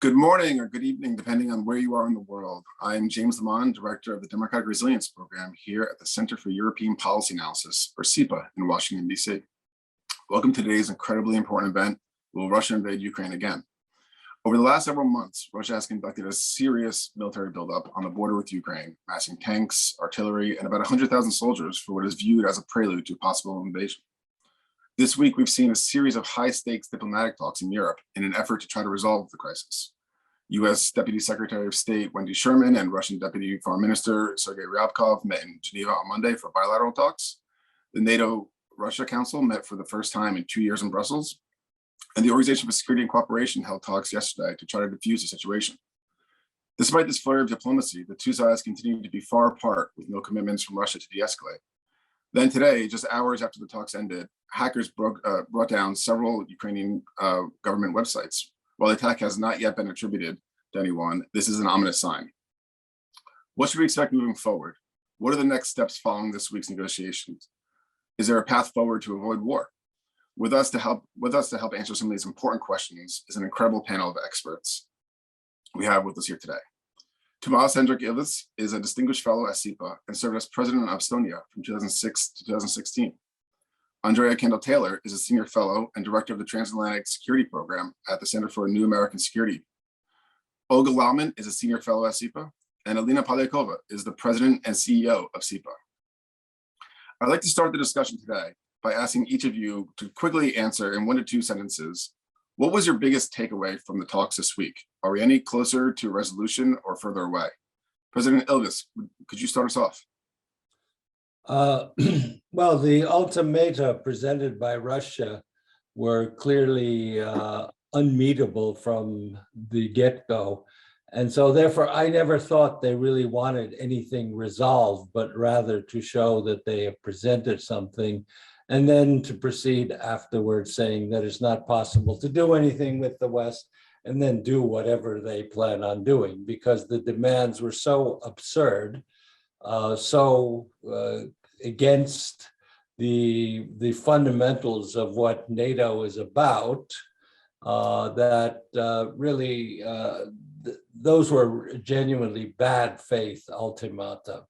Good morning or good evening, depending on where you are in the world. I'm James Lautman, Director of the Democratic Resilience Program here at the Center for European Policy Analysis, or CEPA, in Washington, D.C. Welcome to today's incredibly important event. Will Russia invade Ukraine again? Over the last several months, Russia has conducted a serious military buildup on the border with Ukraine, massing tanks, artillery, and about 100,000 soldiers for what is viewed as a prelude to a possible invasion. This week, we've seen a series of high-stakes diplomatic talks in Europe in an effort to try to resolve the crisis. U.S. Deputy Secretary of State Wendy Sherman and Russian Deputy Foreign Minister Sergei Ryabkov met in Geneva on Monday for bilateral talks. The NATO-Russia Council met for the first time in 2 years in Brussels, and the Organization for Security and Cooperation held talks yesterday to try to defuse the situation. Despite this flurry of diplomacy, the two sides continue to be far apart with no commitments from Russia to de-escalate. Then today, just hours after the talks ended, hackers brought down several Ukrainian government websites. While the attack has not yet been attributed to anyone, this is an ominous sign. What should we expect moving forward? What are the next steps following this week's negotiations? Is there a path forward to avoid war? With us to help answer some of these important questions is an incredible panel of experts we have with us here today. Toomas Hendrik Ilves is a distinguished fellow at CEPA and served as president of Estonia from 2006 to 2016. Andrea Kendall-Taylor is a senior fellow and director of the Transatlantic Security Program at the Center for New American Security. Olga Lautman is a senior fellow at CEPA, and Alina Polyakova is the president and CEO of CEPA. I'd like to start the discussion today by asking each of you to quickly answer in 1 to 2 sentences, what was your biggest takeaway from the talks this week? Are we any closer to a resolution or further away? President Ilves, could you start us off? Well, the ultimata presented by Russia were clearly unmeetable from the get-go. And so therefore, I never thought they really wanted anything resolved, but rather to show that they have presented something and then to proceed afterwards saying that it's not possible to do anything with the West and then do whatever they plan on doing because the demands were so absurd, against the fundamentals of what NATO is about, that really those were genuinely bad faith ultimata.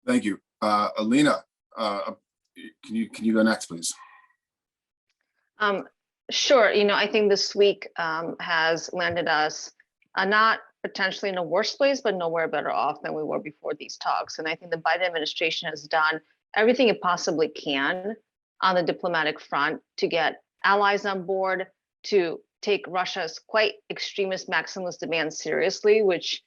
Thank you. Alina, can you go next, please? Sure. I think this week has landed us not potentially in a worse place, but nowhere better off than we were before these talks. And I think the Biden administration has done everything it possibly can on the diplomatic front to get allies on board, to take Russia's quite extremist maximalist demands seriously, which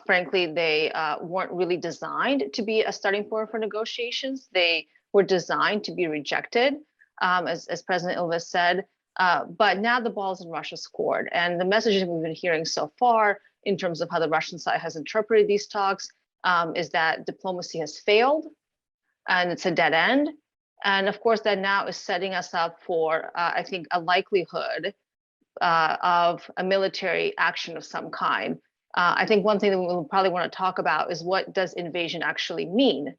frankly, they weren't really designed to be a starting point for negotiations. They were designed to be rejected, as President Ilves said. But now the ball's in Russia's court. And the messages we've been hearing so far in terms of how the Russian side has interpreted these talks is that diplomacy has failed and it's a dead end. And of course, that now is setting us up for, I think, a likelihood of a military action of some kind. I think one thing that we will probably want to talk about is what does invasion actually mean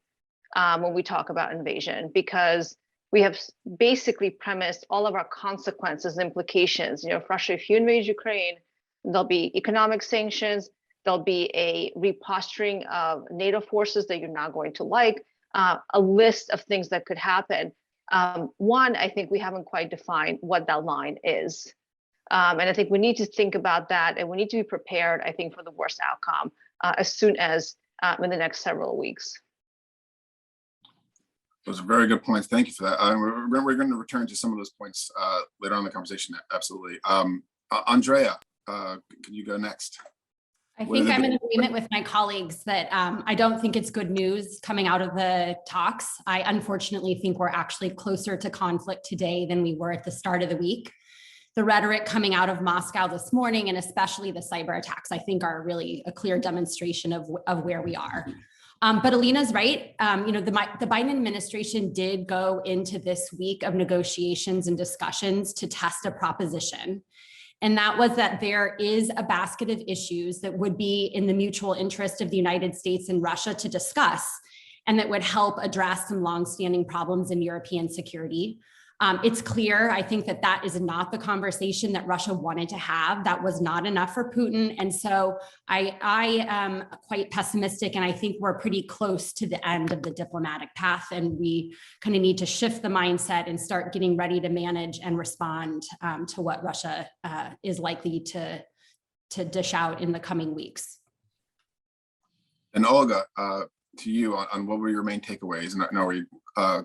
when we talk about invasion, because we have basically premised all of our consequences and implications. If you invade Ukraine, there'll be economic sanctions, there'll be a reposturing of NATO forces that you're not going to like, a list of things that could happen. One, I think we haven't quite defined what that line is. And I think we need to think about that, and we need to be prepared, I think, for the worst outcome as soon as in the next several weeks. Those are very good points. Thank you for that. We're going to return to some of those points later on in the conversation. Absolutely. Andrea, can you go next? I think I'm in agreement with my colleagues that I don't think it's good news coming out of the talks. I unfortunately think we're actually closer to conflict today than we were at the start of the week. The rhetoric coming out of Moscow this morning, and especially the cyber attacks, I think are really a clear demonstration of where we are. But Alina's right. The Biden administration did go into this week of negotiations and discussions to test a proposition. And that was that there is a basket of issues that would be in the mutual interest of the United States and Russia to discuss, and that would help address some longstanding problems in European security. It's clear, I think, that that is not the conversation that Russia wanted to have. That was not enough for Putin. And so I am quite pessimistic, and I think we're pretty close to the end of the diplomatic path, and we kind of need to shift the mindset and start getting ready to manage and respond to what Russia is likely to dish out in the coming weeks. And Olga, to you on what were your main takeaways, and are we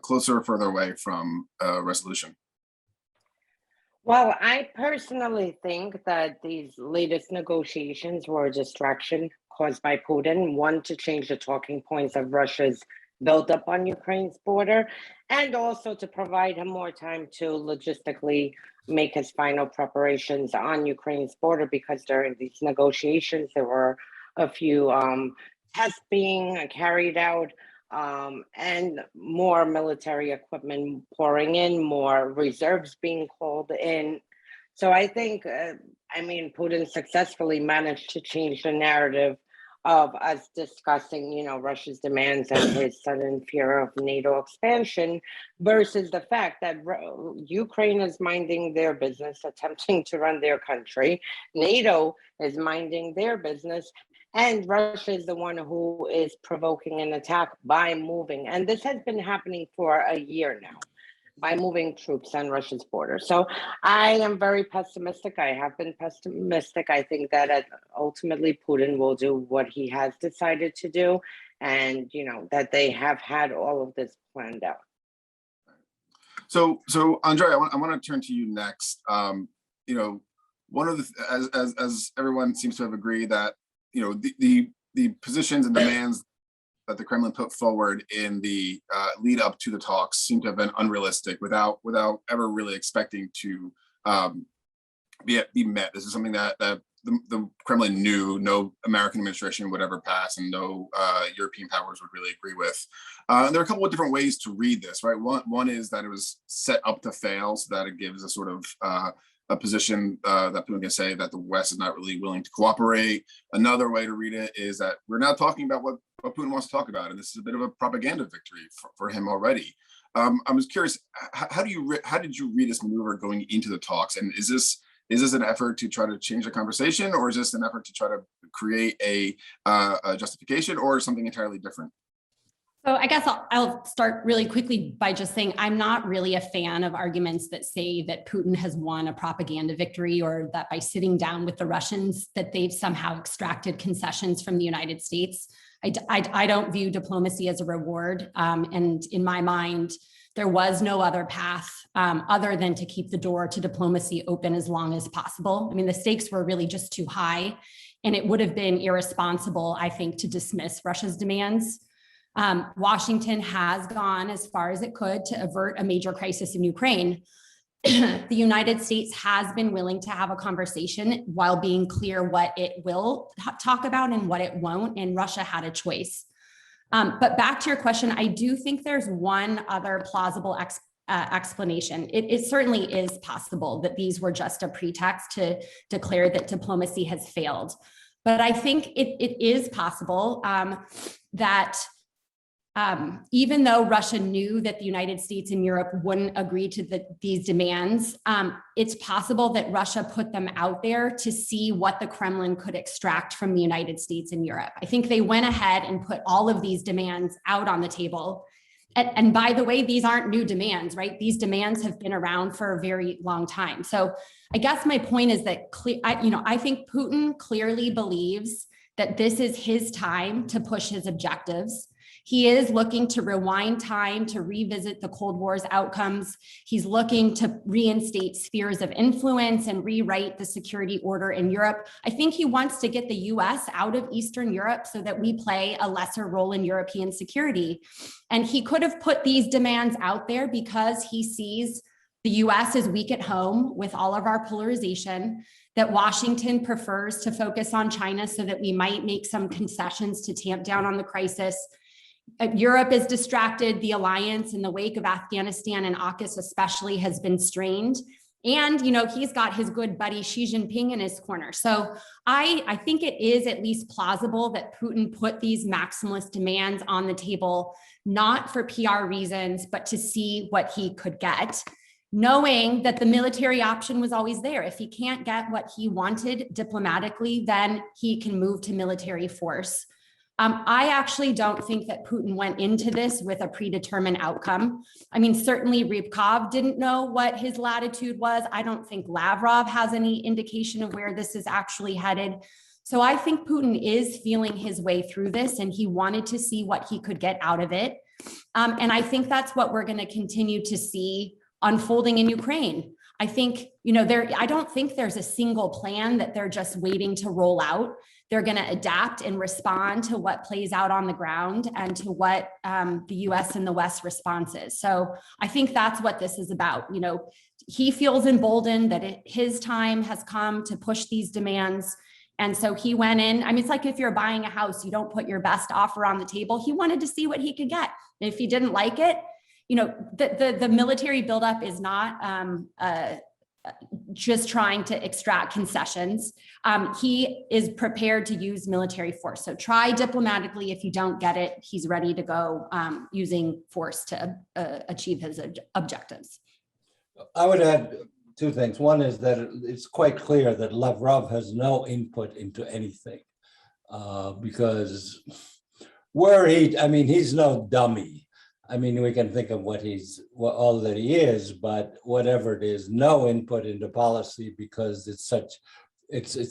closer or further away from resolution? Well, I personally think that these latest negotiations were a distraction caused by Putin, one, to change the talking points of Russia's buildup on Ukraine's border, and also to provide him more time to logistically make his final preparations on Ukraine's border, because during these negotiations, there were a few tests being carried out, and more military equipment pouring in, more reserves being called in. So I think, Putin successfully managed to change the narrative of us discussing, Russia's demands and his sudden fear of NATO expansion, versus the fact that Ukraine is minding their business, attempting to run their country. NATO is minding their business. And Russia is the one who is provoking an attack by moving. And this has been happening for a year now, by moving troops on Russia's border. So I am very pessimistic. I have been pessimistic. I think that ultimately Putin will do what he has decided to do, and that they have had all of this planned out. So Andrea, I want to turn to you next. One of the, as everyone seems to have agreed, that the positions and demands that the Kremlin put forward in the lead up to the talks seem to have been unrealistic, without ever really expecting to be met. This is something that the Kremlin knew no American administration would ever pass, and no European powers would really agree with. There are a couple of different ways to read this, right? One is that it was set up to fail, so that it gives a sort of a position that people can say that the West is not really willing to cooperate. Another way to read it is that we're now talking about what Putin wants to talk about, and this is a bit of a propaganda victory for him already. I was curious, how did you read this maneuver going into the talks, and is this an effort to try to change the conversation, or is this an effort to try to create a justification, or something entirely different? So I guess I'll start really quickly by just saying I'm not really a fan of arguments that say that Putin has won a propaganda victory, or that by sitting down with the Russians that they've somehow extracted concessions from the United States. I don't view diplomacy as a reward. And in my mind, there was no other path other than to keep the door to diplomacy open as long as possible. I mean, the stakes were really just too high, and it would have been irresponsible, I think, to dismiss Russia's demands. Washington has gone as far as it could to avert a major crisis in Ukraine. The United States has been willing to have a conversation while being clear what it will talk about and what it won't, and Russia had a choice. But back to your question, I do think there's one other plausible explanation. It certainly is possible that these were just a pretext to declare that diplomacy has failed. But I think it is possible that even though Russia knew that the United States and Europe wouldn't agree to these demands, it's possible that Russia put them out there to see what the Kremlin could extract from the United States and Europe. I think they went ahead and put all of these demands out on the table. And by the way, these aren't new demands, right? These demands have been around for a very long time. So I guess my point is that I think Putin clearly believes that this is his time to push his objectives. He is looking to rewind time to revisit the Cold War's outcomes. He's looking to reinstate spheres of influence and rewrite the security order in Europe. I think he wants to get the US out of Eastern Europe so that we play a lesser role in European security. And he could have put these demands out there because he sees the US is weak at home with all of our polarization, that Washington prefers to focus on China so that we might make some concessions to tamp down on the crisis. Europe is distracted. The alliance in the wake of Afghanistan and AUKUS especially has been strained. And, he's got his good buddy Xi Jinping in his corner. So I think it is at least plausible that Putin put these maximalist demands on the table, not for PR reasons, but to see what he could get. knowing that the military option was always there. If he can't get what he wanted diplomatically, then he can move to military force. I actually don't think that Putin went into this with a predetermined outcome. I mean, certainly Rybkov didn't know what his latitude was. I don't think Lavrov has any indication of where this is actually headed. So I think Putin is feeling his way through this, and he wanted to see what he could get out of it. And I think that's what we're going to continue to see unfolding in Ukraine. I think, I don't think there's a single plan that they're just waiting to roll out. They're going to adapt and respond to what plays out on the ground and to what the US and the West response is. So I think that's what this is about. He feels emboldened that his time has come to push these demands. And so he went in. I mean, it's like if you're buying a house, you don't put your best offer on the table. He wanted to see what he could get. And if he didn't like it, the military buildup is not just trying to extract concessions. He is prepared to use military force. So try diplomatically. If you don't get it, he's ready to go using force to achieve his objectives. I would add two things. One is that it's quite clear that Lavrov has no input into anything because he's no dummy. I mean, we can think of all that he is, but whatever it is, no input into policy because it's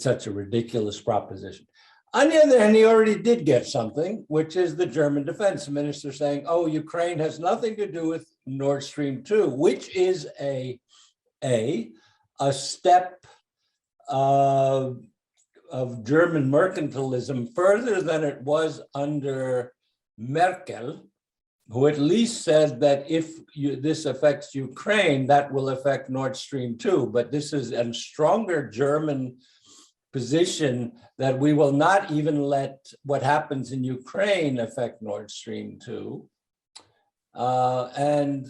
such a ridiculous proposition. On the other hand, he already did get something, which is the German defense minister saying, "Oh, Ukraine has nothing to do with Nord Stream 2," which is a step of German mercantilism further than it was under Merkel, who at least said that if this affects Ukraine, that will affect Nord Stream 2. But this is a stronger German position that we will not even let what happens in Ukraine affect Nord Stream 2. And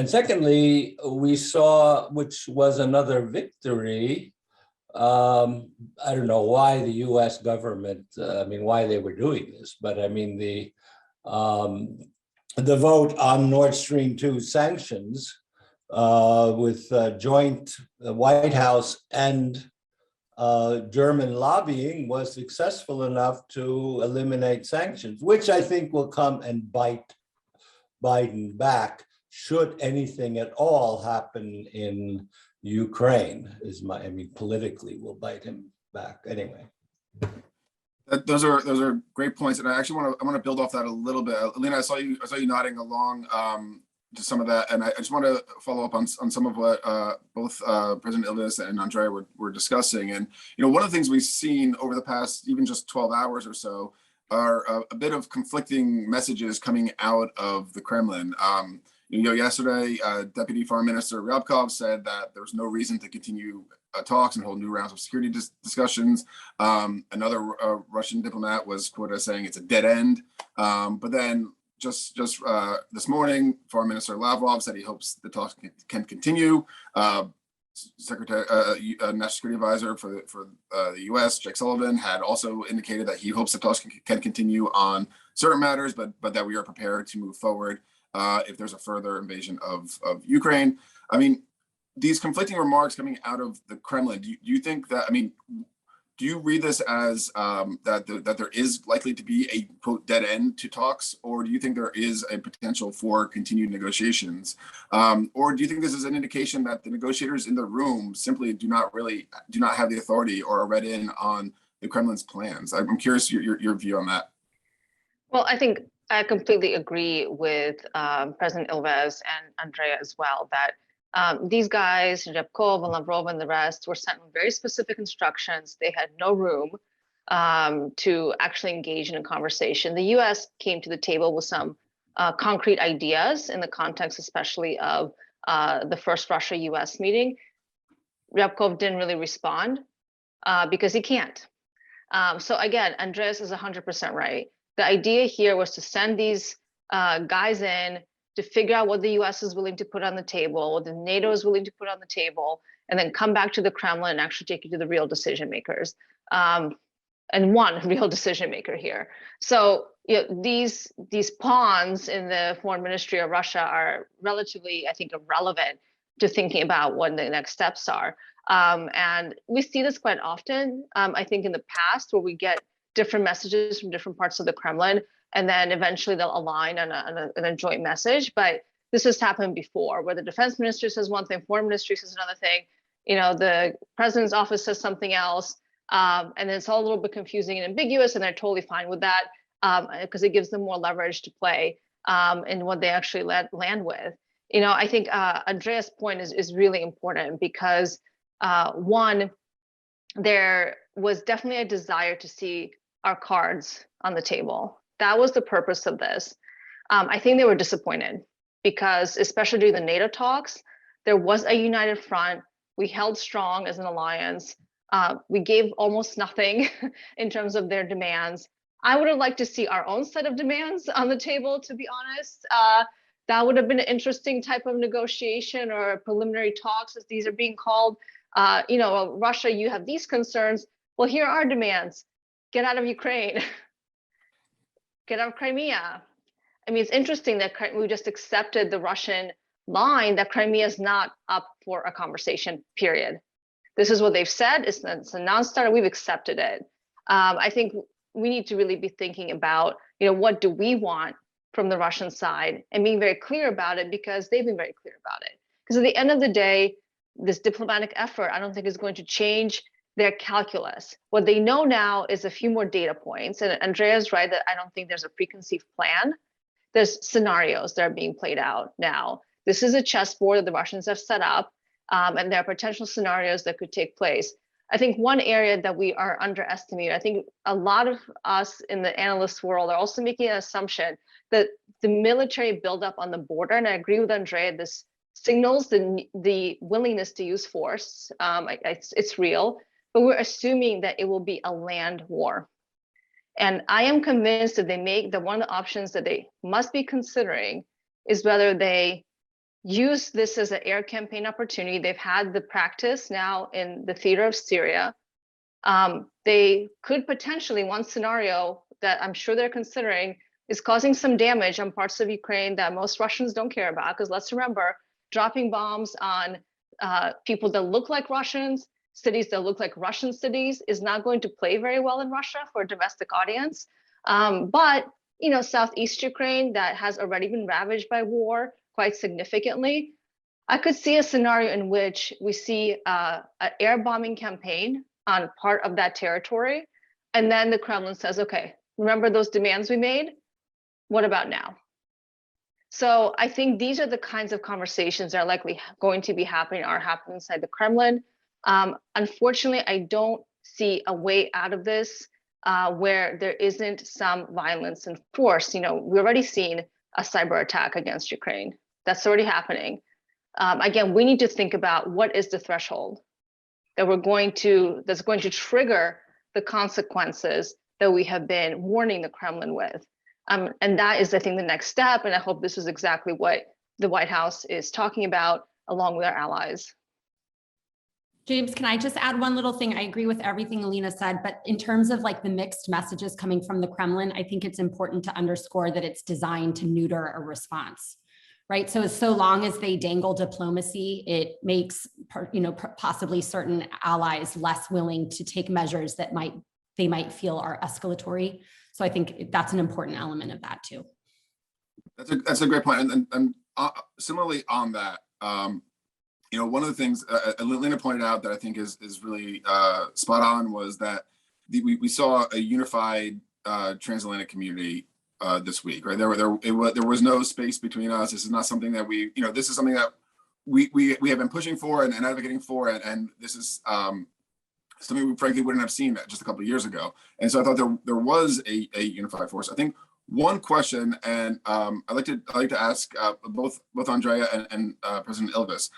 secondly, we saw, which was another victory, I don't know why the US government, why they were doing this, but the vote on Nord Stream 2 sanctions with joint White House and German lobbying was successful enough to eliminate sanctions, which I think will come and bite Biden back should anything at all happen in Ukraine. Politically will bite him back anyway. Those are great points, and I actually want to build off that a little bit. Alina, I saw you nodding along to some of that, and I just want to follow up on some of what both President Ilves and Andrea were discussing. And one of the things we've seen over the past even just 12 hours or so are a bit of conflicting messages coming out of the Kremlin. Yesterday, Deputy Foreign Minister Rybkov said that there's no reason to continue talks and hold new rounds of security discussions. Another Russian diplomat was quoted as saying it's a dead end. But then just this morning, Foreign Minister Lavrov said he hopes the talks can continue. National Security Advisor for the U.S., Jake Sullivan, had also indicated that he hopes the talks can continue on certain matters, but that we are prepared to move forward if there's a further invasion of Ukraine. These conflicting remarks coming out of the Kremlin, do you think that, do you read this as that there is likely to be a quote dead end to talks, or do you think there is a potential for continued negotiations, or do you think this is an indication that the negotiators in the room simply do not have the authority or are read in on the Kremlin's plans? I'm curious your view on that. Well, I think I completely agree with President Ilves and Andrea as well that these guys, Rybkov and Lavrov and the rest, were sent very specific instructions. They had no room to actually engage in a conversation. The U.S. came to the table with some concrete ideas in the context, especially of the first Russia-U.S. meeting. Rybkov didn't really respond because he can't. So again, Andreas is 100% right. The idea here was to send these guys in to figure out what the US is willing to put on the table, what the NATO is willing to put on the table, and then come back to the Kremlin and actually take you to the real decision makers. And one real decision maker here. So these pawns in the foreign ministry of Russia are relatively, I think, irrelevant to thinking about what the next steps are. And we see this quite often, I think in the past, where we get different messages from different parts of the Kremlin, and then eventually they'll align on a joint message. But this has happened before, where the defense minister says one thing, foreign ministry says another thing, the president's office says something else, and then it's all a little bit confusing and ambiguous, and they're totally fine with that because it gives them more leverage to play in what they actually land with. I think Andrea's point is really important because one, there was definitely a desire to see our cards on the table. That was the purpose of this. I think they were disappointed because, especially during the NATO talks, there was a united front. We held strong as an alliance. We gave almost nothing in terms of their demands. I would have liked to see our own set of demands on the table, to be honest. That would have been an interesting type of negotiation or preliminary talks, as these are being called. Russia, you have these concerns. Well, here are our demands. Get out of Ukraine. Get out of Crimea. I mean, it's interesting that we just accepted the Russian line that Crimea is not up for a conversation, period. This is what they've said. It's a non-starter. We've accepted it. I think we need to really be thinking about, what do we want from the Russian side, and being very clear about it, because they've been very clear about it. Because at the end of the day, this diplomatic effort, I don't think is going to change their calculus. What they know now is a few more data points. And Andrea's right that I don't think there's a preconceived plan. There's scenarios that are being played out now. This is a chessboard that the Russians have set up, and there are potential scenarios that could take place. I think one area that we are underestimating, I think a lot of us in the analyst world are also making an assumption that the military buildup on the border, and I agree with Andrea, this signals the willingness to use force. It's real, but we're assuming that it will be a land war. And I am convinced that one of the options that they must be considering is whether they use this as an air campaign opportunity. They've had the practice now in the theater of Syria. They could potentially, one scenario that I'm sure they're considering is causing some damage on parts of Ukraine that most Russians don't care about, because let's remember, dropping bombs on people that look like Russians, cities that look like Russian cities, is not going to play very well in Russia for a domestic audience. But Southeast Ukraine, that has already been ravaged by war quite significantly, I could see a scenario in which we see an air bombing campaign on part of that territory, and then the Kremlin says, okay, remember those demands we made? What about now? So I think these are the kinds of conversations that are likely going to be happening inside the Kremlin. Unfortunately, I don't see a way out of this where there isn't some violence and force. We've already seen a cyber attack against Ukraine. That's already happening. Again, we need to think about what is the threshold that that's going to trigger the consequences that we have been warning the Kremlin with. And that is, I think, the next step. And I hope this is exactly what the White House is talking about, along with our allies. James, can I just add one little thing? I agree with everything Alina said, but in terms of the mixed messages coming from the Kremlin, I think it's important to underscore that it's designed to neuter a response, right? So long as they dangle diplomacy, it makes, possibly certain allies less willing to take measures that they might feel are escalatory. So I think that's an important element of that too. That's a great point. And similarly on that, one of the things Alina pointed out that I think is really spot on was that we saw a unified transatlantic community this week, right? There was no space between us. This is not something that this is something that we have been pushing for and advocating for, and this is something we frankly wouldn't have seen just a couple of years ago. And so I thought there was a unified force. I think one question, and I'd like to ask both Andrea and President Ilves,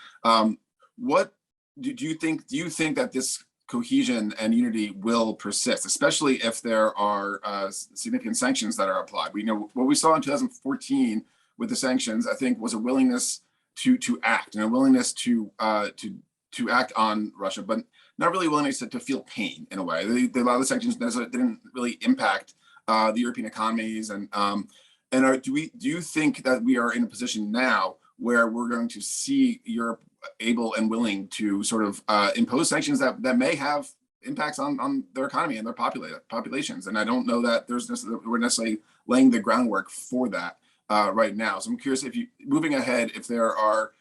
what do you think that this cohesion and unity will persist, especially if there are significant sanctions that are applied? We know what we saw in 2014 with the sanctions, I think, was a willingness to act and a willingness to act on Russia, but not really willingness to feel pain in a way. A lot of the sanctions didn't really impact the European economies, and do you think that we are in a position now where we're going to see Europe able and willing to sort of impose sanctions that may have impacts on their economy and their populations. And I don't know that we're necessarily laying the groundwork for that right now. So I'm curious, if you, moving ahead, if there are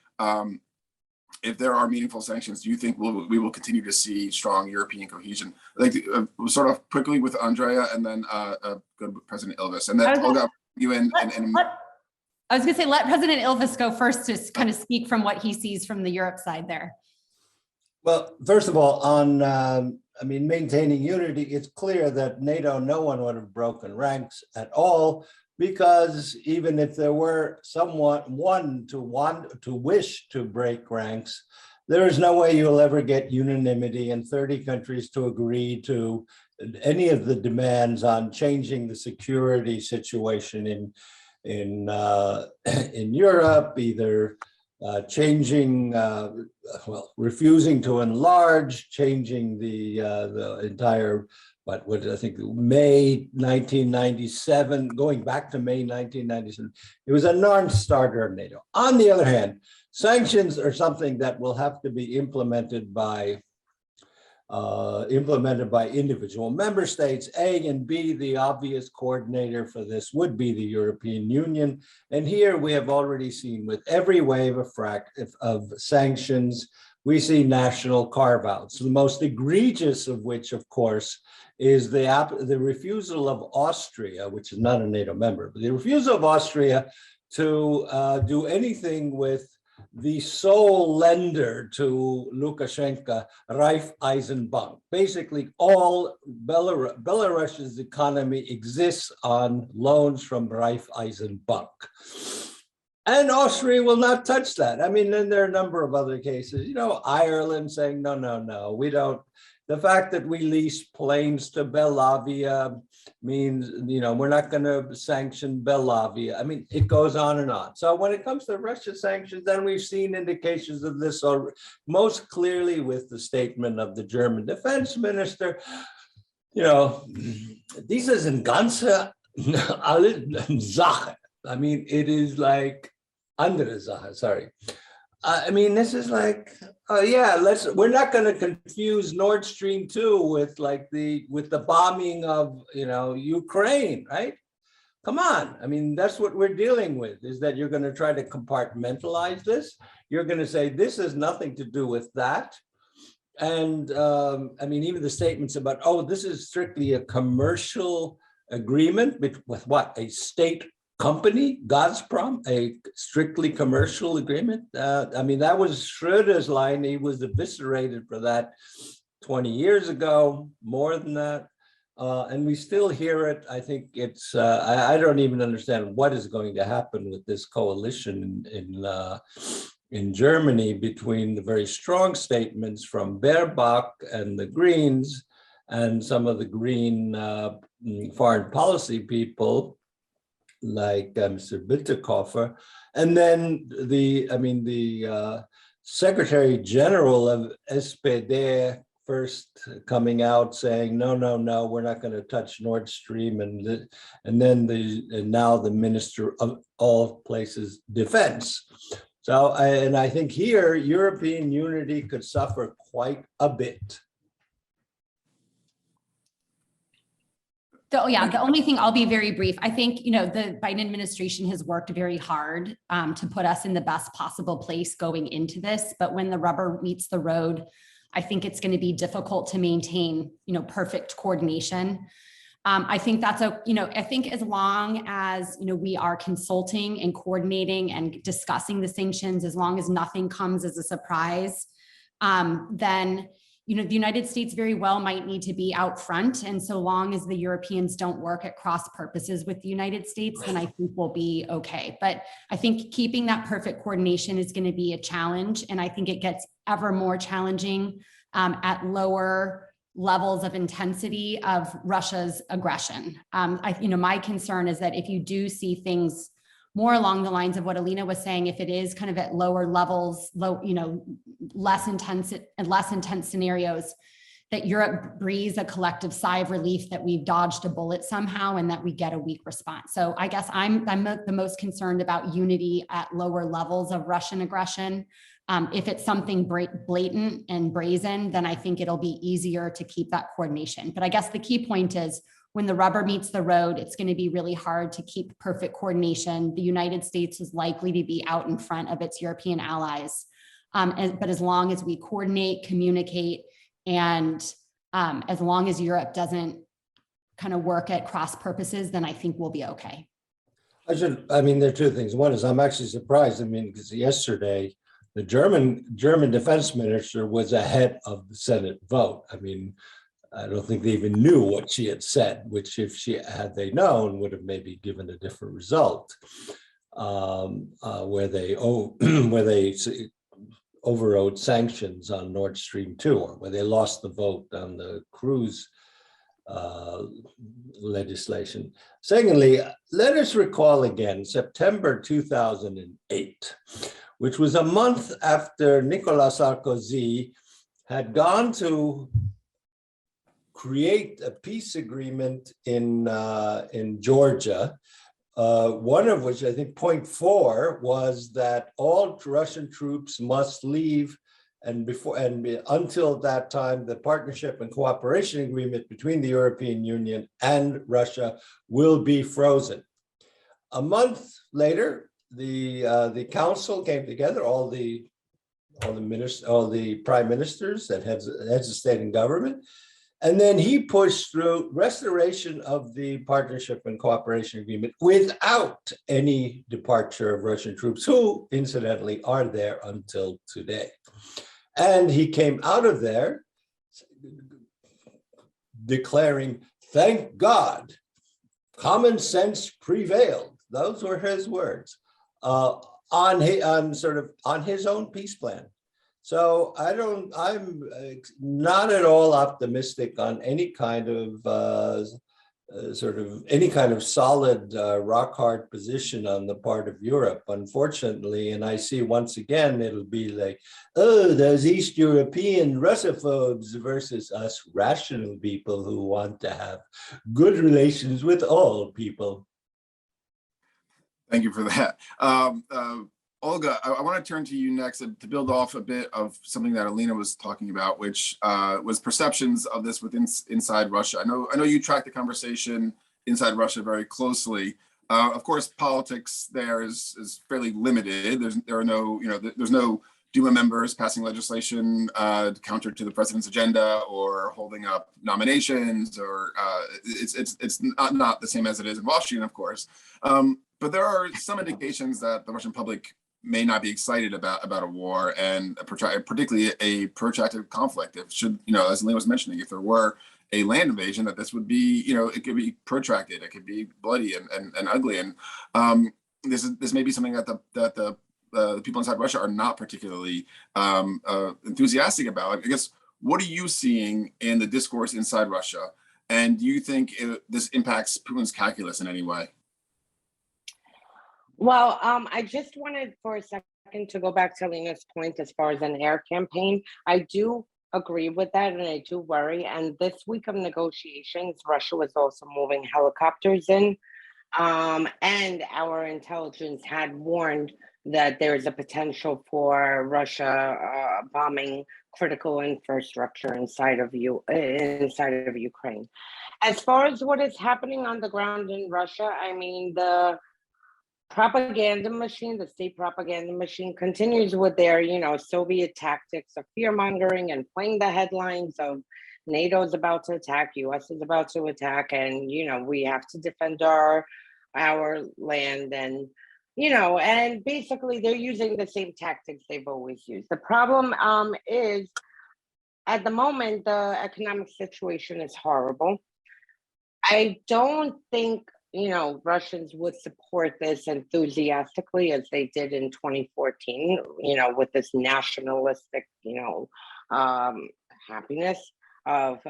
meaningful sanctions, do you think we will continue to see strong European cohesion? I'd like to we'll start off quickly with Andrea, and then go to President Ilves, and then Olga, you and I was going to say, let President Ilves go first to kind of speak from what he sees from the Europe side there. Well, first of all, on maintaining unity, it's clear that NATO, no one would have broken ranks at all, because even if there were one to wish to break ranks, there is no way you'll ever get unanimity and 30 countries to agree to any of the demands on changing the security situation in Europe, either changing, refusing to enlarge, changing the entire, what I think, May 1997, going back to May 1997, it was a non-starter of NATO. On the other hand, sanctions are something that will have to be implemented by individual member states. A and B, the obvious coordinator for this would be the European Union. And here we have already seen, with every wave of sanctions, we see national carve-outs, the most egregious of which, of course, is the refusal of Austria, which is not a NATO member, but the refusal of Austria to do anything with the sole lender to Lukashenko, Raiffeisenbank. Basically, all Belarus's economy exists on loans from Raiffeisenbank. And Austria will not touch that. I mean, then there are a number of other cases, Ireland saying, no, we don't. The fact that we lease planes to Belavia means, we're not going to sanction Belavia. I mean, it goes on and on. So when it comes to Russia sanctions, then we've seen indications of this most clearly with the statement of the German defense minister. Dieses sind ganze alle Sache. I mean, it is like andere Sache, sorry. This is like, we're not going to confuse Nord Stream 2 with the bombing of, Ukraine, right? Come on. That's what we're dealing with, is that you're going to try to compartmentalize this. You're going to say this has nothing to do with that. And even the statements about, this is strictly a commercial agreement with what? A state company, Gazprom, a strictly commercial agreement. That was Schröder's line. He was eviscerated for that 20 years ago, more than that. And we still hear it. I think it's, I don't even understand what is going to happen with this coalition in Germany between the very strong statements from Baerbock and the Greens and some of the Green foreign policy people, like Mr. Bütikofer, and then the Secretary General of SPD first coming out saying no, we're not going to touch Nord Stream, and now the Minister of all places Defense. So I think here European unity could suffer quite a bit. The only thing, I'll be very brief. I think, the Biden administration has worked very hard to put us in the best possible place going into this. But when the rubber meets the road, I think it's going to be difficult to maintain, perfect coordination. I think that's I think as long as, we are consulting and coordinating and discussing the sanctions, as long as nothing comes as a surprise, then the United States very well might need to be out front. And so long as the Europeans don't work at cross purposes with the United States, then I think we'll be okay. But I think keeping that perfect coordination is going to be a challenge. And I think it gets ever more challenging at lower levels of intensity of Russia's aggression. My concern is that if you do see things more along the lines of what Alina was saying, if it is kind of at lower levels, less intense scenarios, that Europe breathes a collective sigh of relief that we've dodged a bullet somehow and that we get a weak response. So I guess I'm the most concerned about unity at lower levels of Russian aggression. If it's something blatant and brazen, then I think it'll be easier to keep that coordination. But I guess the key point is when the rubber meets the road, it's going to be really hard to keep perfect coordination. The United States is likely to be out in front of its European allies. But as long as we coordinate, communicate, and as long as Europe doesn't kind of work at cross purposes, then I think we'll be okay. I mean, there are two things. One is I'm actually surprised. I mean, because yesterday, the German defense minister was ahead of the Senate vote. I mean, I don't think they even knew what she had said, which if had they known would have maybe given a different result, where they overrode sanctions on Nord Stream 2, or where they lost the vote on the cruise legislation. Secondly, let us recall again September 2008, which was a month after Nicolas Sarkozy had gone to create a peace agreement in Georgia, one of which I think point 4 was that all Russian troops must leave, and until that time, the partnership and cooperation agreement between the European Union and Russia will be frozen. A month later, the council came together, all the prime ministers that heads of state and government. And then he pushed through restoration of the partnership and cooperation agreement without any departure of Russian troops, who incidentally are there until today. And he came out of there declaring, thank God, common sense prevailed. Those were his words on his own peace plan. So I'm not at all optimistic on any kind of solid rock hard position on the part of Europe, unfortunately. And I see once again, it'll be like, oh, those East European Russophobes versus us rational people who want to have good relations with all people. Thank you for that. Olga, I want to turn to you next to build off a bit of something that Alina was talking about, which was perceptions of this inside Russia. I know you track the conversation inside Russia very closely. Of course, politics there is fairly limited. There's no Duma members passing legislation counter to the president's agenda or holding up nominations, or it's not the same as it is in Washington, of course. But there are some indications that the Russian public may not be excited about a war, and particularly a protracted conflict. If as Alina was mentioning, if there were a land invasion, that this would be, it could be protracted, it could be bloody and ugly. And this may be something that the people inside Russia are not particularly enthusiastic about. I guess, what are you seeing in the discourse inside Russia? And do you think this impacts Putin's calculus in any way? Well, I just wanted for a second to go back to Alina's point as far as an air campaign. I do agree with that, and I do worry. And this week of negotiations, Russia was also moving helicopters in. And our intelligence had warned that there is a potential for Russia bombing critical infrastructure inside of Ukraine. As far as what is happening on the ground in Russia, I mean, the propaganda machine, the state propaganda machine, continues with their, Soviet tactics of fear mongering and playing the headlines of NATO is about to attack, US is about to attack, and we have to defend our land, and and basically they're using the same tactics they've always used. The problem is, at the moment, the economic situation is horrible. I don't think Russians would support this enthusiastically as they did in 2014, with this nationalistic, happiness of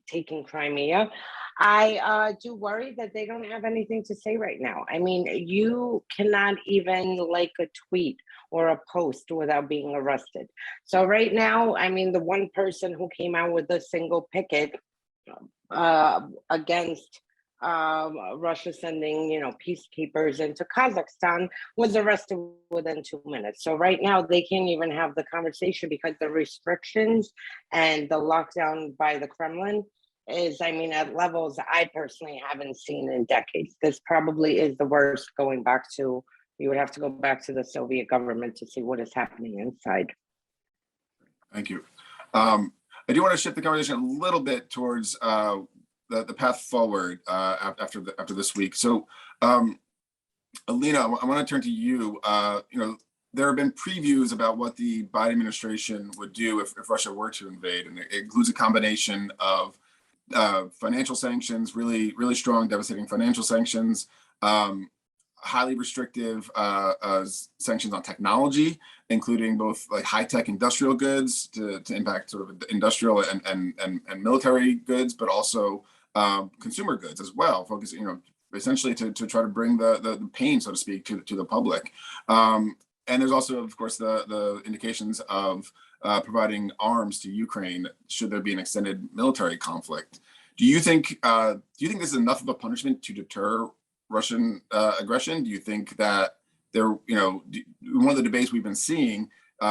taking Crimea. I do worry that they don't have anything to say right now. I mean, you cannot even like a tweet or a post without being arrested. So right now, I mean, the one person who came out with a single picket against Russia sending, peacekeepers into Kazakhstan was arrested within 2 minutes. So right now they can't even have the conversation because the restrictions and the lockdown by the Kremlin is, I mean, at levels I personally haven't seen in decades. This probably is the worst going back to, you would have to go back to the Soviet government to see what is happening inside. Thank you. I do want to shift the conversation a little bit towards the path forward after this week. So, Alina, I want to turn to you. There have been previews about what the Biden administration would do if Russia were to invade, and it includes a combination of financial sanctions, really strong, devastating financial sanctions, highly restrictive sanctions on technology, including both like high-tech industrial goods to impact sort of industrial and military goods, but also consumer goods as well, focusing, essentially to try to bring the pain, so to speak, to the public. And there's also, of course, the indications of providing arms to Ukraine should there be an extended military conflict. Do you think this is enough of a punishment to deter Russian aggression? Do you think that one of the debates we've been seeing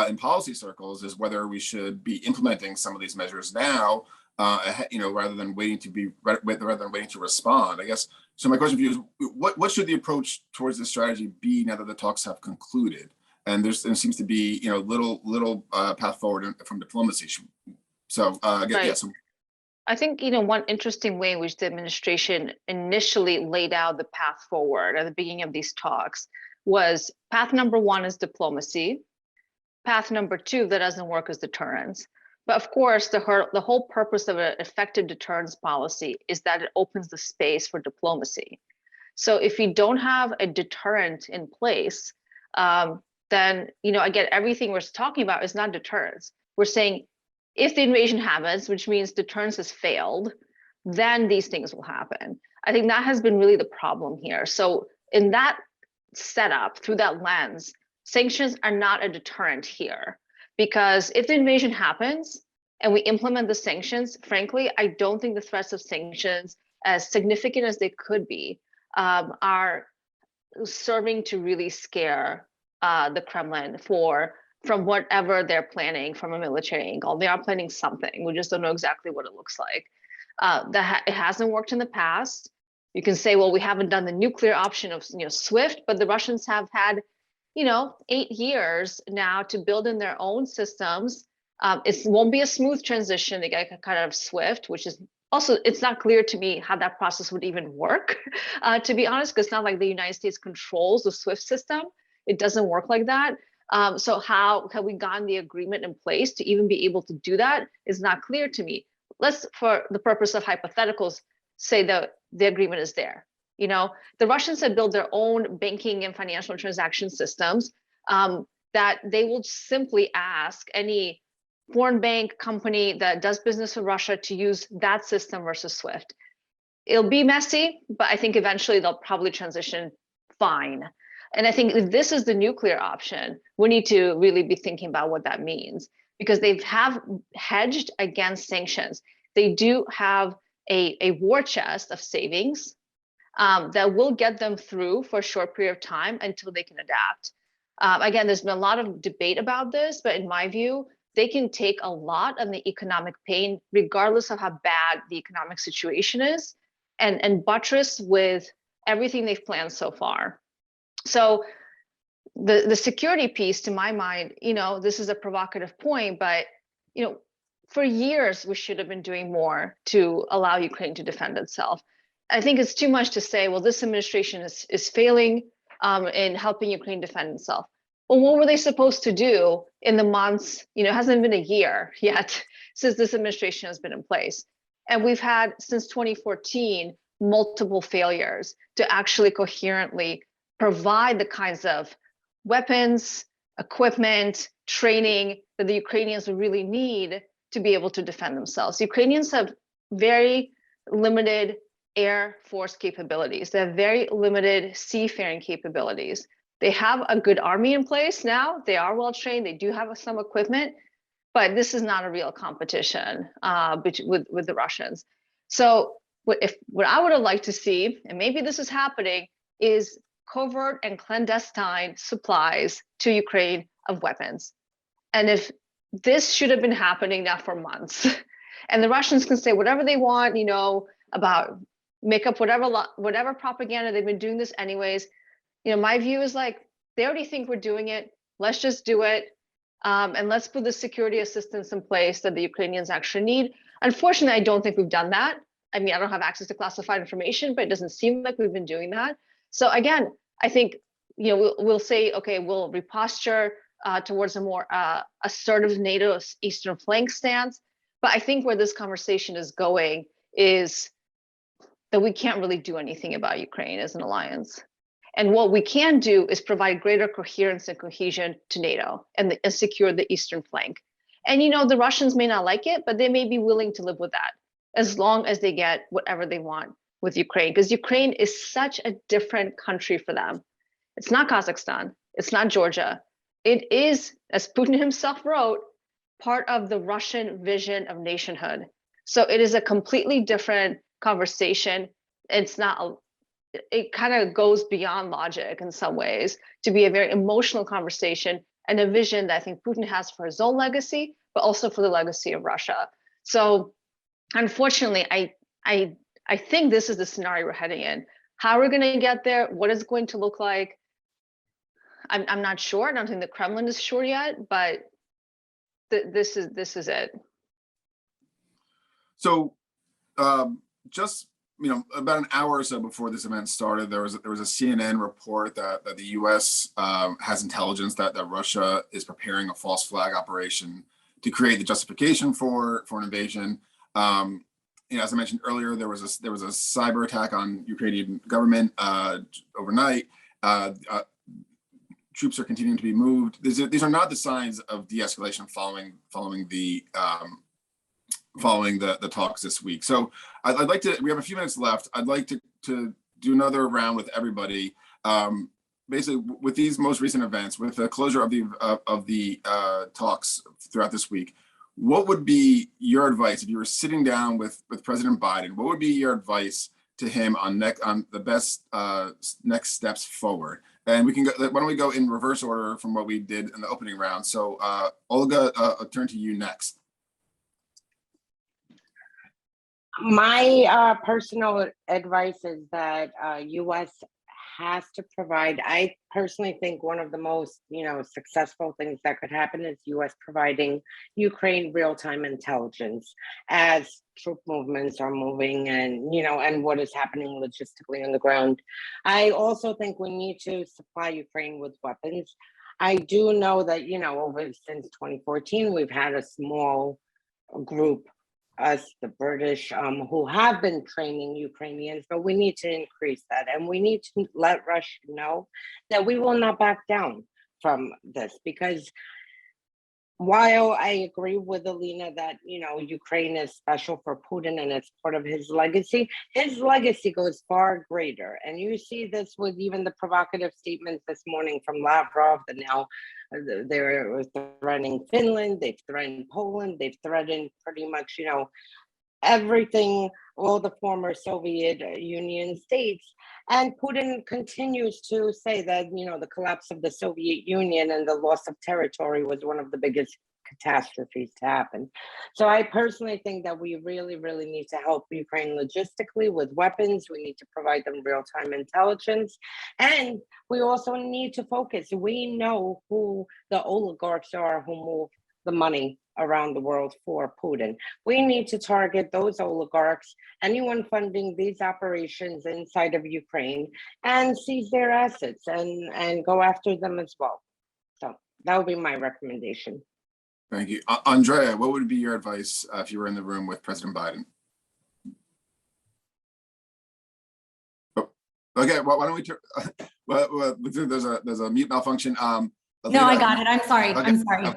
in policy circles is whether we should be implementing some of these measures now, rather than waiting to respond? I guess. So my question for you is, what should the approach towards this strategy be now that the talks have concluded? And there seems to be, little path forward from diplomacy. So again, yes. I think, one interesting way in which the administration initially laid out the path forward at the beginning of these talks was path number one is diplomacy. Path number two that doesn't work is deterrence. But of course, the whole purpose of an effective deterrence policy is that it opens the space for diplomacy. So if you don't have a deterrent in place, then, again, everything we're talking about is not deterrence. We're saying if the invasion happens, which means deterrence has failed, then these things will happen. I think that has been really the problem here. So in that setup, through that lens, sanctions are not a deterrent here. Because if the invasion happens and we implement the sanctions, frankly, I don't think the threats of sanctions, as significant as they could be, are serving to really scare the Kremlin from whatever they're planning from a military angle. They are planning something. We just don't know exactly what it looks like. It hasn't worked in the past. You can say, well, we haven't done the nuclear option of SWIFT, but the Russians have had 8 years now to build in their own systems. It won't be a smooth transition to get cut out of SWIFT, which is also, it's not clear to me how that process would even work, to be honest, because it's not like the United States controls the SWIFT system. It doesn't work like that. So how have we gotten the agreement in place to even be able to do that is not clear to me. Let's, for the purpose of hypotheticals, say that the agreement is there. The Russians have built their own banking and financial transaction systems that they will simply ask any foreign bank company that does business with Russia to use that system versus SWIFT. It'll be messy, but I think eventually they'll probably transition fine. And I think if this is the nuclear option, we need to really be thinking about what that means, because they have hedged against sanctions. They do have a war chest of savings that will get them through for a short period of time until they can adapt. Again, there's been a lot of debate about this, but in my view, they can take a lot of the economic pain, regardless of how bad the economic situation is, and buttress with everything they've planned so far. So the security piece, to my mind, this is a provocative point, but for years we should have been doing more to allow Ukraine to defend itself. I think it's too much to say, well, this administration is failing in helping Ukraine defend itself. Well, what were they supposed to do in the months? It hasn't been a year yet since this administration has been in place. And we've had, since 2014, multiple failures to actually coherently provide the kinds of weapons, equipment, training that the Ukrainians would really need to be able to defend themselves. Ukrainians have very limited air force capabilities. They have very limited seafaring capabilities. They have a good army in place now. They are well trained. They do have some equipment, but this is not a real competition with the Russians. So what I would have liked to see, and maybe this is happening, is covert and clandestine supplies to Ukraine of weapons. And if this should have been happening now for months, and the Russians can say whatever they want, about make up whatever propaganda, they've been doing this anyways. My view is like, they already think we're doing it. Let's just do it. And let's put the security assistance in place that the Ukrainians actually need. Unfortunately, I don't think we've done that. I mean, I don't have access to classified information, but it doesn't seem like we've been doing that. So again, I think, we'll say, okay, we'll reposture towards a more assertive NATO Eastern flank stance. But I think where this conversation is going is that we can't really do anything about Ukraine as an alliance. And what we can do is provide greater coherence and cohesion to NATO and secure the Eastern flank. And the Russians may not like it, but they may be willing to live with that as long as they get whatever they want with Ukraine, because Ukraine is such a different country for them. It's not Kazakhstan. It's not Georgia. It is, as Putin himself wrote, part of the Russian vision of nationhood. So it is a completely different conversation. It's not it kind of goes beyond logic in some ways to be a very emotional conversation and a vision that I think Putin has for his own legacy, but also for the legacy of Russia. So unfortunately, I think this is the scenario we're heading in. How we're going to get there, what it's going to look like, I'm not sure. I don't think the Kremlin is sure yet, but this is it. So just about an hour or so before this event started, there was a CNN report that the U.S. Has intelligence that Russia is preparing a false flag operation to create the justification for an invasion. As I mentioned earlier, there was a cyber attack on Ukrainian government overnight. Troops are continuing to be moved. These are not the signs of de-escalation following the talks this week. So I'd like to, we have a few minutes left. I'd like to do another round with everybody. Basically with these most recent events, with the closure of the talks throughout this week, what would be your advice if you were sitting down with President Biden? What would be your advice to him on the best next steps forward? And we can go, why don't we go in reverse order from what we did in the opening round? So Olga, I'll turn to you next. My personal advice is that U.S. has to provide, I personally think one of the most, successful things that could happen is U.S. providing Ukraine real-time intelligence as troop movements are moving and, and what is happening logistically on the ground. I also think we need to supply Ukraine with weapons. I do know that, since 2014, we've had a small group, us, the British, who have been training Ukrainians, but we need to increase that. And we need to let Russia know that we will not back down from this, because while I agree with Alina that, Ukraine is special for Putin and it's part of his legacy goes far greater. And you see this with even the provocative statements this morning from Lavrov, that now they're threatening Finland, they've threatened Poland, they've threatened pretty much, everything, all the former Soviet Union states. And Putin continues to say that, the collapse of the Soviet Union and the loss of territory was one of the biggest catastrophes to happen. So I personally think that we really, really need to help Ukraine logistically with weapons. We need to provide them real-time intelligence. And we also need to focus. We know who the oligarchs are who move the money around the world for Putin. We need to target those oligarchs, anyone funding these operations inside of Ukraine, and seize their assets and go after them as well. So that would be my recommendation. Thank you. Andrea, what would be your advice if you were in the room with President Biden? Oh, okay, well, why don't we turn, there's a mute malfunction. No, I got it. I'm sorry. Okay. I'm sorry.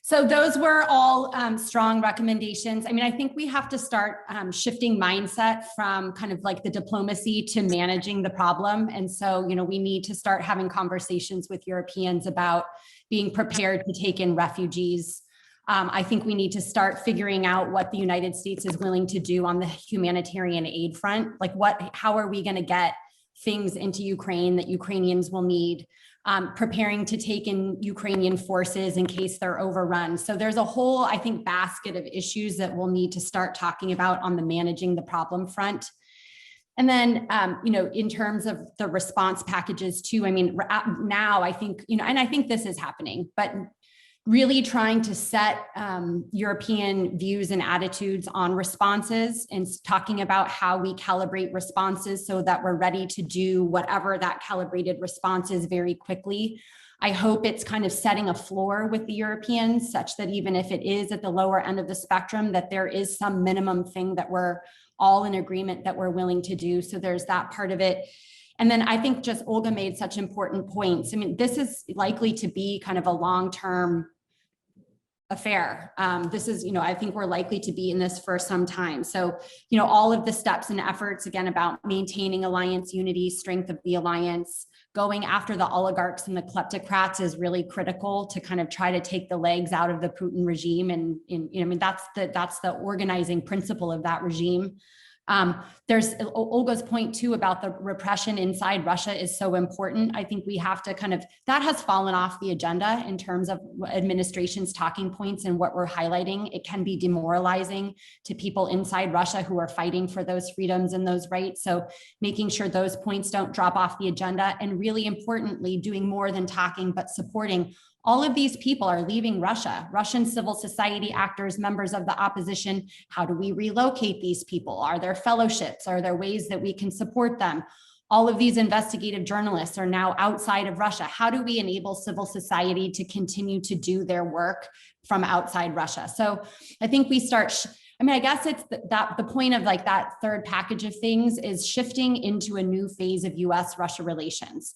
So those were all strong recommendations. I mean, I think we have to start shifting mindset from kind of like the diplomacy to managing the problem. And so, you know, we need to start having conversations with Europeans about being prepared to take in refugees. I think we need to start figuring out what the United States is willing to do on the humanitarian aid front. Like how are we going to get things into Ukraine that Ukrainians will need? Preparing to take in Ukrainian forces in case they're overrun. So there's a whole, I think, basket of issues that we'll need to start talking about on the managing the problem front. And then, you know, in terms of the response packages too, I mean, now I think, you know, and I think this is happening, but really trying to set European views and attitudes on responses and talking about how we calibrate responses so that we're ready to do whatever that calibrated response is very quickly. I hope it's kind of setting a floor with the Europeans such that even if it is at the lower end of the spectrum, that there is some minimum thing that we're all in agreement that we're willing to do. So there's that part of it. And then I think just Olga made such important points. I mean, this is likely to be kind of a long-term affair. This is, you know, I think we're likely to be in this for some time. So, you know, all of the steps and efforts, again, about maintaining alliance unity, strength of the alliance, going after the oligarchs and the kleptocrats is really critical to kind of try to take the legs out of the Putin regime. And you know, I mean, that's the organizing principle of that regime. There's Olga's point too about the repression inside Russia is so important. I think we have to kind of, that has fallen off the agenda in terms of administration's talking points and what we're highlighting. It can be demoralizing to people inside Russia who are fighting for those freedoms and those rights. So making sure those points don't drop off the agenda, and really importantly, doing more than talking, but supporting. All of these people are leaving Russia, Russian civil society actors, members of the opposition. How do we relocate these people? Are there fellowships? Are there ways that we can support them? All of these investigative journalists are now outside of Russia. How do we enable civil society to continue to do their work from outside Russia? So I think we start, I mean, I guess it's the point of like that third package of things is shifting into a new phase of US-Russia relations.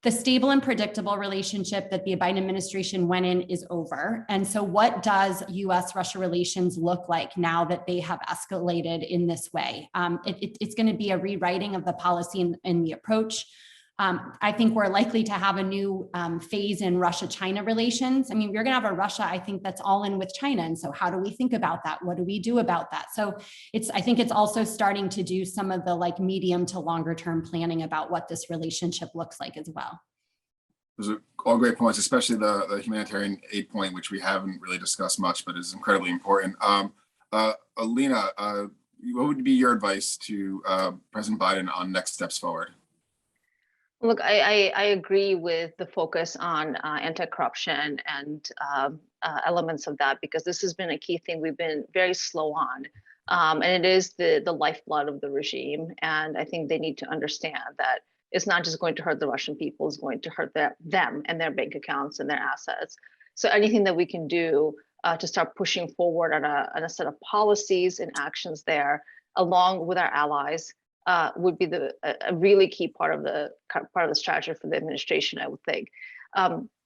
The stable and predictable relationship that the Biden administration went in is over. And so what does US-Russia relations look like now that they have escalated in this way? It's going to be a rewriting of the policy and the approach. I think we're likely to have a new phase in Russia-China relations. I mean, we're going to have a Russia, I think, that's all in with China. And so how do we think about that? What do we do about that? So I think it's also starting to do some of the like medium to longer term planning about what this relationship looks like as well. Those are all great points, especially the humanitarian aid point, which we haven't really discussed much, but is incredibly important. Alina, what would be your advice to President Biden on next steps forward? Look, I agree with the focus on anti-corruption and elements of that, because this has been a key thing we've been very slow on. And it is the lifeblood of the regime. And I think they need to understand that it's not just going to hurt the Russian people, it's going to hurt them and their bank accounts and their assets. So anything that we can do to start pushing forward on a set of policies and actions there, along with our allies, would be a really key part of the strategy for the administration, I would think.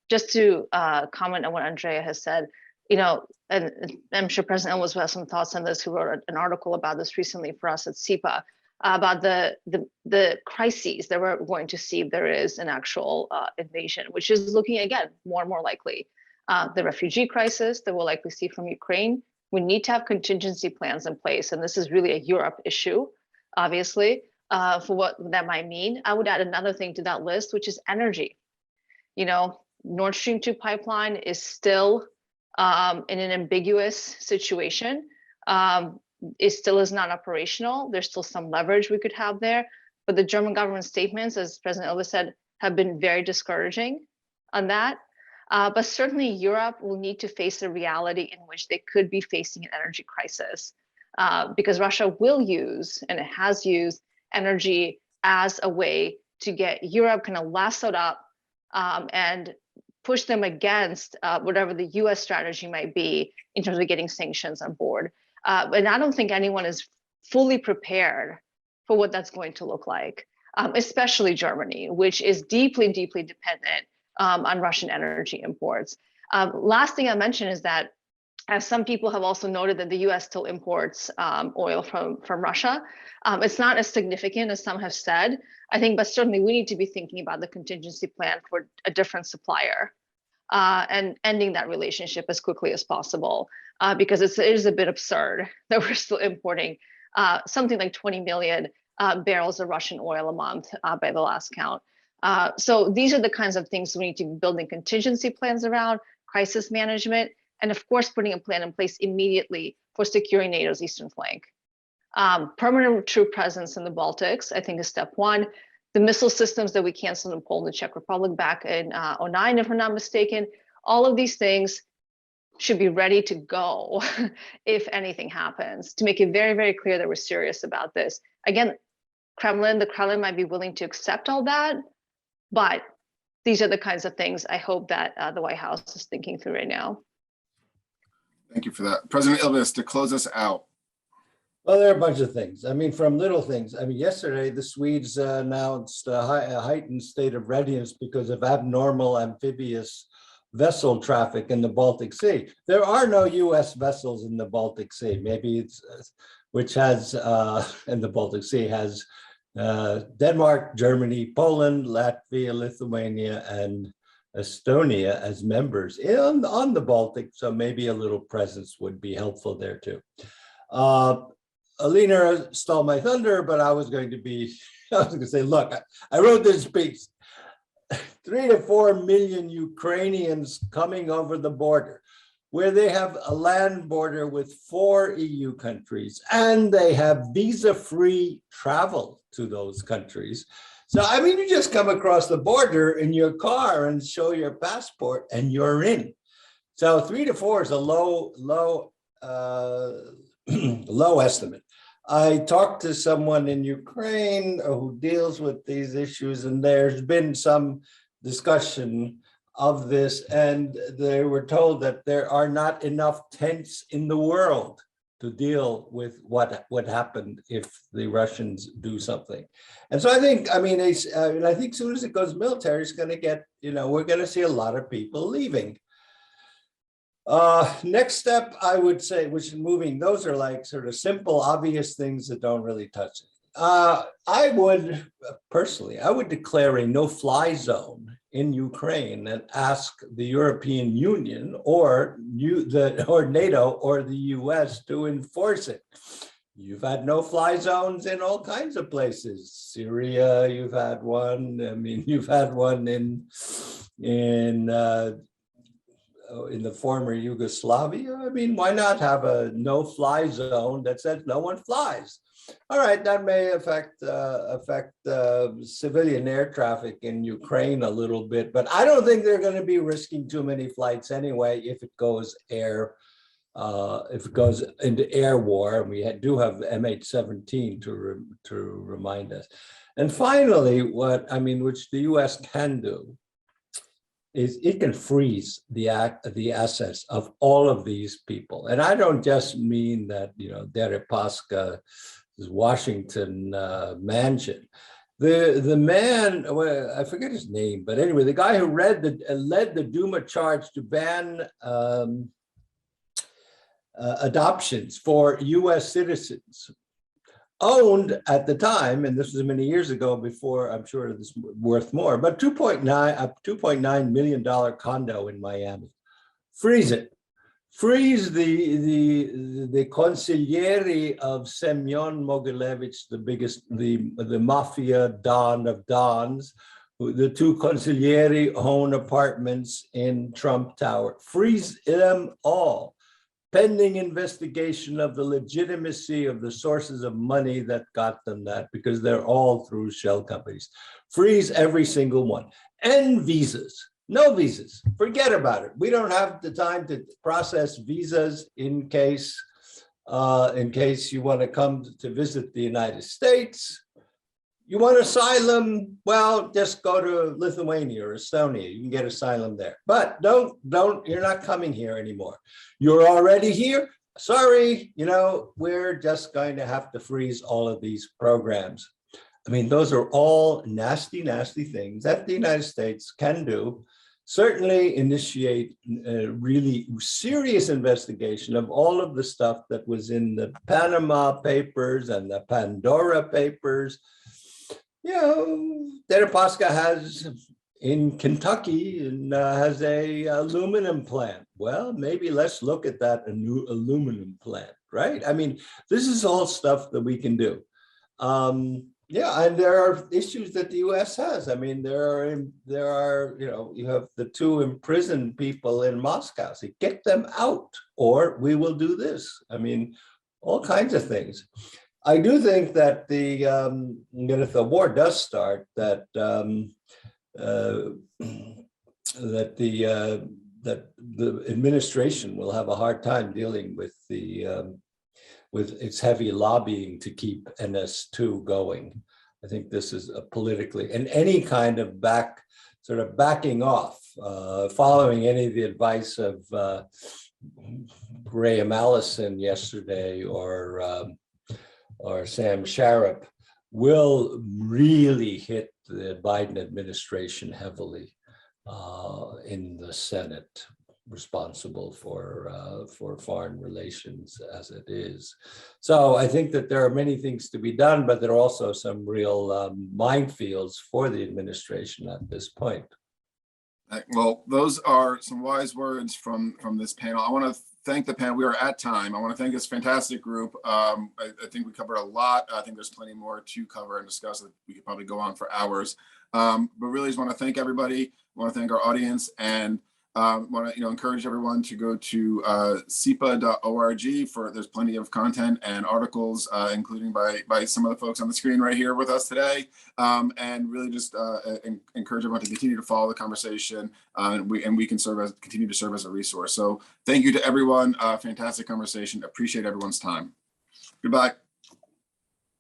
Just to comment on what Andrea has said, you know, and I'm sure President Ilves will have some thoughts on this, who wrote an article about this recently for us at CIPA, about the crises that we're going to see if there is an actual invasion, which is looking, again, more and more likely. The refugee crisis that we'll likely see from Ukraine. We need to have contingency plans in place, and this is really a Europe issue, obviously, for what that might mean. I would add another thing to that list, which is energy. You know, Nord Stream 2 pipeline is still in an ambiguous situation. It still is not operational. There's still some leverage we could have there, but the German government statements, as President Ilves said, have been very discouraging on that. But certainly Europe will need to face a reality in which they could be facing an energy crisis. Because Russia will use, and it has used, energy as a way to get Europe kind of lassoed up and push them against whatever the US strategy might be in terms of getting sanctions on board. And I don't think anyone is fully prepared for what that's going to look like, especially Germany, which is deeply, deeply dependent on Russian energy imports. Last thing I mention is that, as some people have also noted, that the US still imports oil from Russia. It's not as significant as some have said, I think, but certainly we need to be thinking about the contingency plan for a different supplier and ending that relationship as quickly as possible, because it is a bit absurd that we're still importing something like 20 million barrels of Russian oil a month by the last count. So these are the kinds of things we need to be building contingency plans around, crisis management, and of course, putting a plan in place immediately for securing NATO's eastern flank. Permanent troop presence in the Baltics, I think, is step one. The missile systems that we canceled in Poland and Czech Republic back in 2009, if I'm not mistaken, all of these things should be ready to go if anything happens, to make it very, very clear that we're serious about this. Again, the Kremlin might be willing to accept all that, but these are the kinds of things I hope that the White House is thinking through right now. Thank you for that. President Ilves, to close us out. Well, there are a bunch of things. I mean, from little things. I mean, yesterday, the Swedes announced a heightened state of readiness because of abnormal amphibious vessel traffic in the Baltic Sea. There are no US vessels in the Baltic Sea. Maybe it's, which has, in the Baltic Sea has Denmark, Germany, Poland, Latvia, Lithuania, and Estonia as members on the Baltic, so maybe a little presence would be helpful there too. Alina stole my thunder, but I was going to say, look, I wrote this piece, 3 to 4 million Ukrainians coming over the border, where they have a land border with 4 EU countries, and they have visa-free travel to those countries. So, I mean, you just come across the border in your car and show your passport and you're in. So 3 to 4 is a low estimate. I talked to someone in Ukraine who deals with these issues, and there's been some discussion of this, and they were told that there are not enough tents in the world to deal with what would happen if the Russians do something. And so I think, I mean, I think as soon as it goes military, it's going to get, we're going to see a lot of people leaving. Next step, I would say, which is moving, those are like sort of simple, obvious things that don't really touch it. I would, personally, I would declare a no-fly zone in Ukraine and ask the European Union or NATO or the US to enforce it. You've had no-fly zones in all kinds of places. Syria, you've had one. I mean, you've had one in the former Yugoslavia. I mean, why not have a no-fly zone that says no one flies? All right, that may affect civilian air traffic in Ukraine a little bit, but I don't think they're going to be risking too many flights anyway if it goes into air war. And we do have MH17 to remind us. And finally, which the US can do, is it can freeze the assets of all of these people. And I don't just mean that, Deripaska, Washington mansion. The man, well, I forget his name, but anyway, the guy who led the Duma charge to ban adoptions for US citizens, owned at the time, and this was many years ago before, I'm sure this is worth more, but $2.9 million condo in Miami. Freeze it. Freeze the consigliere of Semyon Mogilevich, the mafia don of dons. The 2 consiglieri own apartments in Trump Tower. Freeze them all, pending investigation of the legitimacy of the sources of money that got them that, because they're all through shell companies. Freeze every single one. End visas. No visas, forget about it. We don't have the time to process visas in case you want to come to visit the United States. You want asylum? Well, just go to Lithuania or Estonia. You can get asylum there. But you're not coming here anymore. You're already here. Sorry, we're just going to have to freeze all of these programs. I mean, those are all nasty, nasty things that the United States can do certainly initiate a really serious investigation of all of the stuff that was in the Panama Papers and the Pandora Papers. You know, Deripaska has in Kentucky and has a aluminum plant. Well, maybe let's look at that a new aluminum plant, right? I mean, this is all stuff that we can do. Yeah, and there are issues that the U.S. has. I mean, there are, you know, you have the 2 imprisoned people in Moscow. So get them out, or we will do this. I mean, all kinds of things. I do think that if the war does start, that that the administration will have a hard time dealing with with its heavy lobbying to keep NS2 going. I think this is a politically, and any kind of backing off, following any of the advice of Graham Allison yesterday or Sam Sharap, will really hit the Biden administration heavily in the Senate, responsible for foreign relations as it is. So I think that there are many things to be done, but there are also some real minefields for the administration at this point. Well, those are some wise words from this panel. I want to thank the panel. We are at time. I want to thank this fantastic group. I think we covered a lot. I think there's plenty more to cover and discuss that we could probably go on for hours. But really just want to thank everybody. I want to thank our audience, and want to encourage everyone to go to CIPA.org for there's plenty of content and articles, including by some of the folks on the screen right here with us today, and really just encourage everyone to continue to follow the conversation, and we can continue to serve as a resource. So thank you to everyone. Fantastic conversation. Appreciate everyone's time. Goodbye.